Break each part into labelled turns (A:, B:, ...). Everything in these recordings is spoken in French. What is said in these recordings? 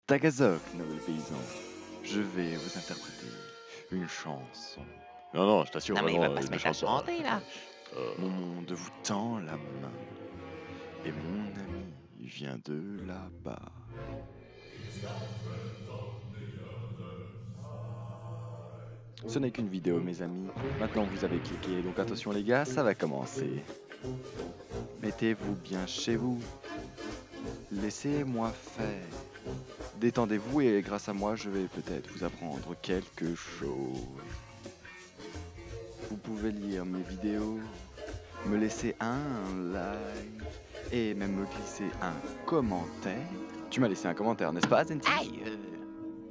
A: Tagazok, noble paysan, je vais vous interpréter une chanson.
B: Non, non, je t'assure,
C: Non mais il
B: vraiment,
C: va pas se
B: ne
C: mettre à
B: chante pas.
C: chanter là.
A: Mon monde vous tend la main, et mon ami vient de là-bas. Ce n'est qu'une vidéo, mes amis. Maintenant vous avez cliqué, donc attention les gars, ça va commencer. Mettez-vous bien chez vous. Laissez-moi faire. Détendez-vous et grâce à moi, je vais peut-être vous apprendre quelque chose. Vous pouvez lire mes vidéos, me laisser un like et même me glisser un commentaire. Tu m'as laissé un commentaire, n'est-ce pas, Zenti?
C: Aïe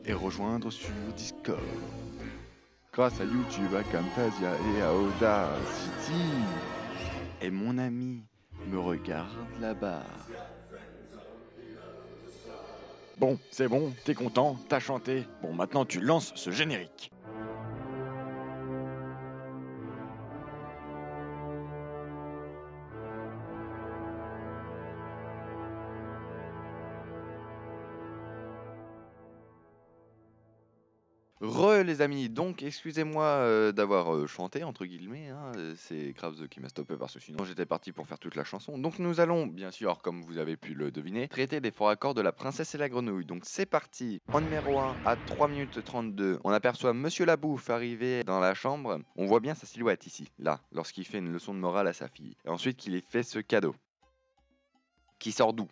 A: Et rejoindre sur Discord. Grâce à YouTube, à Camtasia et à Audacity. Et mon ami me regarde là-bas.
B: Bon, c'est bon, t'es content, t'as chanté. Bon, maintenant tu lances ce générique.
A: Les amis, donc excusez-moi d'avoir chanté entre guillemets, hein, c'est Krabs qui m'a stoppé parce que sinon j'étais parti pour faire toute la chanson. Donc nous allons bien sûr, comme vous avez pu le deviner, traiter des forts accords de La Princesse et la Grenouille. Donc c'est parti. En numéro 1, à 3 minutes 32, on aperçoit Monsieur Labouffe arriver dans la chambre. On voit bien sa silhouette ici, là, lorsqu'il fait une leçon de morale à sa fille. Et ensuite qu'il ait fait ce cadeau. Qui sort d'où?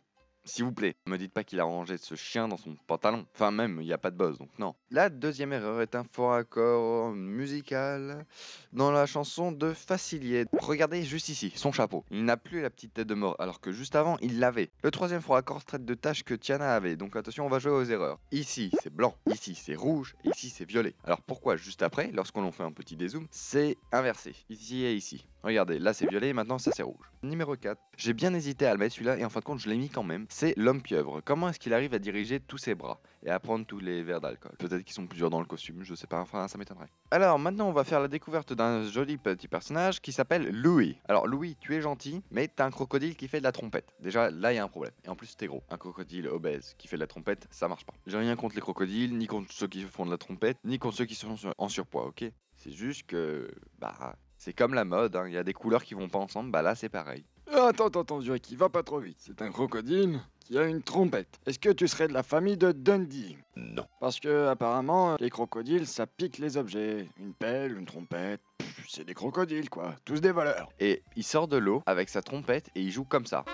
A: S'il vous plaît, me dites pas qu'il a rangé ce chien dans son pantalon. Enfin même, il n'y a pas de buzz, donc non. La deuxième erreur est un fort accord musical dans la chanson de Facilier. Regardez juste ici, son chapeau. Il n'a plus la petite tête de mort, alors que juste avant, il l'avait. Le troisième fort accord traite de tâches que Tiana avait, donc attention, on va jouer aux erreurs. Ici, c'est blanc, ici, c'est rouge, et ici, c'est violet. Alors pourquoi juste après, lorsqu'on fait un petit dézoom, c'est inversé, ici et ici. Regardez, là c'est violet, maintenant ça c'est rouge. Numéro 4, j'ai bien hésité à le mettre celui-là, et en fin de compte, je l'ai mis quand même. C'est l'homme pieuvre. Comment est-ce qu'il arrive à diriger tous ses bras et à prendre tous les verres d'alcool? Peut-être qu'ils sont plusieurs dans le costume, je sais pas, enfin ça m'étonnerait. Alors maintenant on va faire la découverte d'un joli petit personnage qui s'appelle Louis. Alors Louis, tu es gentil, mais t'as un crocodile qui fait de la trompette. Déjà là il y a un problème. Et en plus t'es gros. Un crocodile obèse qui fait de la trompette, ça marche pas. J'ai rien contre les crocodiles, ni contre ceux qui font de la trompette, ni contre ceux qui sont en surpoids, ok? C'est juste que, bah, c'est comme la mode, hein. Il y a des couleurs qui vont pas ensemble, bah là c'est pareil.
B: Attends, Zuriki, va pas trop vite. C'est un crocodile qui a une trompette. Est-ce que tu serais de la famille de Dundee?
A: Non.
B: Parce que, apparemment, les crocodiles, ça pique les objets. Une pelle, une trompette, c'est des crocodiles, quoi. Tous des voleurs.
A: Et il sort de l'eau avec sa trompette et il joue comme ça.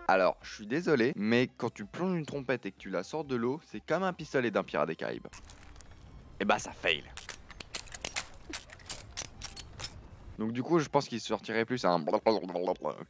A: Alors, je suis désolé, mais quand tu plonges une trompette et que tu la sors de l'eau, c'est comme un pistolet d'un pirate des Caraïbes. Et bah ça fail. Donc du coup, je pense qu'il sortirait plus un...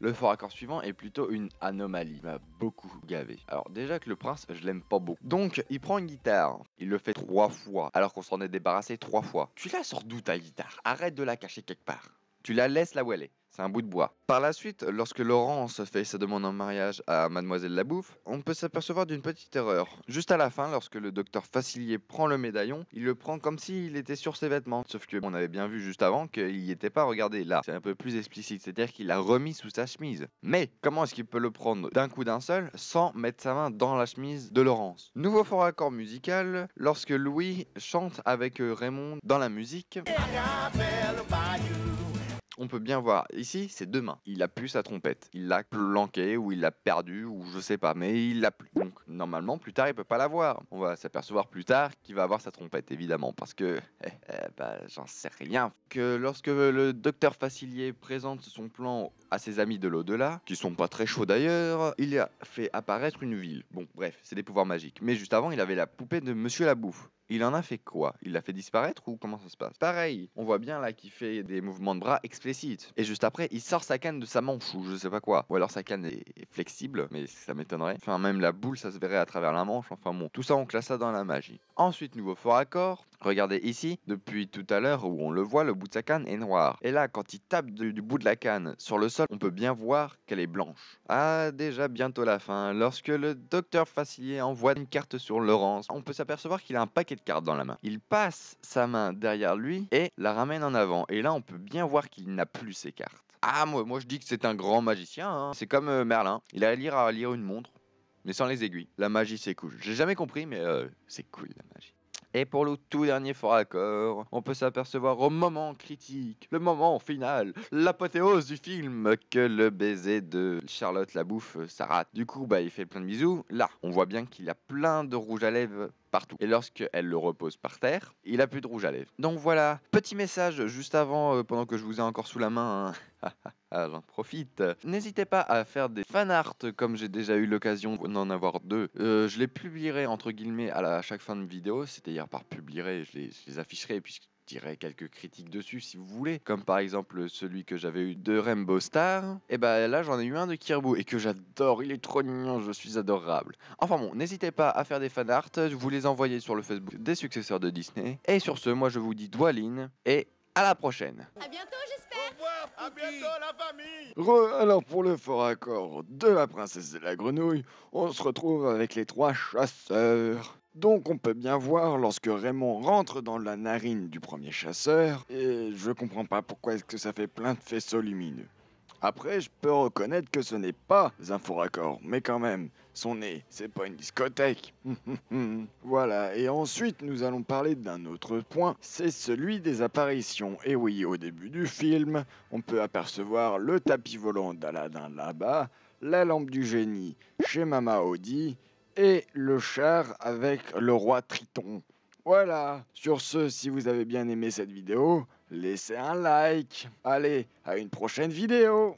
A: Le fort accord suivant est plutôt une anomalie. Il m'a beaucoup gavé. Alors déjà que le prince, je l'aime pas beaucoup. Donc, il prend une guitare. Il le fait 3 fois, alors qu'on s'en est débarrassé 3 fois. Tu la sors d'où ta guitare? Arrête de la cacher quelque part. Tu la laisses là où elle est. C'est un bout de bois. Par la suite, lorsque Laurence fait sa demande en mariage à Mademoiselle Labouffe, on peut s'apercevoir d'une petite erreur. Juste à la fin, lorsque le docteur Facilier prend le médaillon, il le prend comme s'il était sur ses vêtements. Sauf que on avait bien vu juste avant qu'il n'y était pas. Regardez, là, c'est un peu plus explicite. C'est-à-dire qu'il l'a remis sous sa chemise. Mais comment est-ce qu'il peut le prendre d'un coup d'un seul sans mettre sa main dans la chemise de Laurence? Nouveau fort accord musical, lorsque Louis chante avec Raymond dans la musique. On peut bien voir, ici, c'est 2 mains. Il a plus sa trompette. Il l'a planqué, ou il l'a perdu, ou je sais pas, mais il l'a plus. Donc, normalement, plus tard, il peut pas l'avoir. On va s'apercevoir plus tard qu'il va avoir sa trompette, évidemment, parce que, bah, j'en sais rien. Que lorsque le docteur Facilier présente son plan à ses amis de l'au-delà, qui sont pas très chauds d'ailleurs, il a fait apparaître une ville. Bon, bref, c'est des pouvoirs magiques. Mais juste avant, il avait la poupée de Monsieur Labouffe. Il en a fait quoi? Il l'a fait disparaître ou comment ça se passe? Pareil, on voit bien là qu'il fait des mouvements de bras explicites. Et juste après, il sort sa canne de sa manche ou je sais pas quoi. Ou alors sa canne est flexible, mais ça m'étonnerait. Enfin, même la boule, ça se verrait à travers la manche. Enfin bon, tout ça, on classe ça dans la magie. Ensuite, nouveau fort accord. Regardez ici, depuis tout à l'heure où on le voit, le bout de sa canne est noir. Et là, quand il tape du bout de la canne sur le sol, on peut bien voir qu'elle est blanche. Ah, déjà bientôt la fin. Lorsque le docteur Facilier envoie une carte sur Laurence, on peut s'apercevoir qu'il a un paquet de cartes dans la main. Il passe sa main derrière lui et la ramène en avant. Et là, on peut bien voir qu'il n'a plus ses cartes. Ah, moi je dis que c'est un grand magicien, hein. C'est comme Merlin. Il a à lire une montre, mais sans les aiguilles. La magie, c'est cool. J'ai jamais compris, mais c'est cool la magie. Et pour le tout dernier fort accord, on peut s'apercevoir au moment critique, le moment final, l'apothéose du film, que le baiser de Charlotte la bouffe ça rate. Du coup, bah, il fait plein de bisous. Là, on voit bien qu'il a plein de rouge à lèvres partout. Et lorsqu'elle le repose par terre, il a plus de rouge à lèvres. Donc voilà, petit message juste avant, pendant que je vous ai encore sous la main, hein. Ah, j'en profite. N'hésitez pas à faire des fanarts comme j'ai déjà eu l'occasion d'en avoir deux. Je les publierai entre guillemets à chaque fin de vidéo, c'est-à-dire par publierai, je les afficherai et puis je dirai quelques critiques dessus si vous voulez. Comme par exemple celui que j'avais eu de Rainbow Star. Et bah là j'en ai eu un de Kirby et que j'adore, il est trop mignon, je suis adorable. Enfin bon, n'hésitez pas à faire des fanarts, vous les envoyez sur le Facebook des successeurs de Disney. Et sur ce, moi je vous dis Dwaline et à la prochaine.
C: À bientôt, j'espère.
D: Au revoir, à bientôt la famille.
B: Alors pour le fort accord de la princesse et la grenouille, on se retrouve avec les trois chasseurs. Donc on peut bien voir lorsque Raymond rentre dans la narine du premier chasseur, et je comprends pas pourquoi est-ce que ça fait plein de faisceaux lumineux. Après, je peux reconnaître que ce n'est pas un faux raccord, mais quand même, son nez, c'est pas une discothèque. Voilà, et ensuite nous allons parler d'un autre point, c'est celui des apparitions. Et oui, au début du film, on peut apercevoir le tapis volant d'Aladin là-bas, la lampe du génie chez Mama Audi, et le char avec le roi Triton. Voilà, sur ce, si vous avez bien aimé cette vidéo, laissez un like. Allez, à une prochaine vidéo.